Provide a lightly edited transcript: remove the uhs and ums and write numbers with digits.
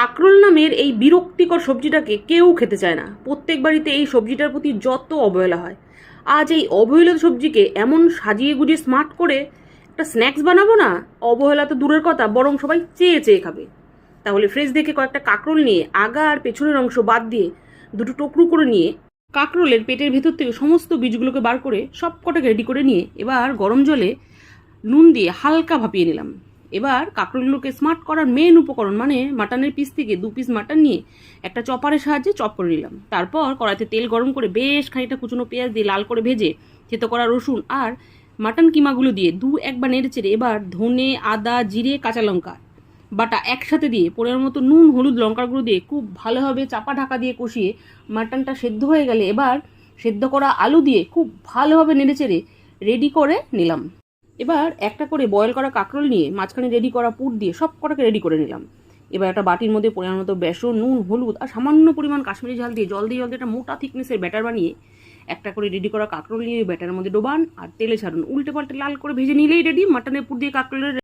কাঁকরোল নামের এই বিরক্তিকর সবজিটাকে কেউ খেতে চায় না। প্রত্যেক বাড়িতে এই সবজিটার প্রতি যত অবহেলা হয়, আজ এই অবহেলিত সবজিকে এমন সাজিয়ে গুজিয়ে স্মার্ট করে একটা স্ন্যাক্স বানাবো না, অবহেলা তো দূরের কথা, বরং সবাই চেয়ে চেয়ে খাবে। তাহলে ফ্রেশ দেখে কয়েকটা কাঁকরোল নিয়ে আগা আর পেছনের অংশ বাদ দিয়ে দুটো টুকরো করে নিয়ে কাঁকরোলের পেটের ভেতর থেকে সমস্ত বীজগুলোকে বার করে সব কটাকে রেডি করে নিয়ে এবার গরম জলে নুন দিয়ে হালকা ভাপিয়ে নিলাম। এবার কাঁকরোলগুলোকে স্মার্ট করার মেন উপকরণ মানে মাটনের পিস থেকে 2 পিস মাটন নিয়ে একটা চপারের সাহায্যে চপ করে নিলাম। তারপর কড়াইতে তেল গরম করে বেশ খানিকটা কুচনো পেঁয়াজ দিয়ে লাল করে ভেজে থেতো করা রসুন আর মাটন কিমাগুলো দিয়ে একবার নেড়ে চেড়ে এবার ধনে, আদা, জিরে, কাঁচা লঙ্কা বাটা একসাথে দিয়ে পরিমাণ মতো নুন, হলুদ, লঙ্কার গুঁড়ো দিয়ে খুব ভালোভাবে চাপা ঢাকা দিয়ে কষিয়ে মাটনটা সেদ্ধ হয়ে গেলে এবার সেদ্ধ করা আলু দিয়ে খুব ভালোভাবে নেড়ে চেড়ে রেডি করে নিলাম। এবার একটা করে বয়েল করা কাঁকরোল নিয়ে মাঝখানে রেডি করা পুর দিয়ে সব কটাকে রেডি করে নিলাম। এবার একটা বাটির মধ্যে পরিমাণ মতো বেসন, নুন, হলুদ আর সামান্য পরিমাণ কাশ্মীরি ঝাল দিয়ে জল দিয়ে একটা মোটা থিকনেসের ব্যাটার বানিয়ে একটা করে রেডি করা কাঁকরোল নিয়ে ব্যাটারের মধ্যে ডোবান আর তেলে ছাড়ুন, উল্টে পাল্টে লাল করে ভেজে নিলেই রেডি মাটনের পুর দিয়ে কাঁকরোলের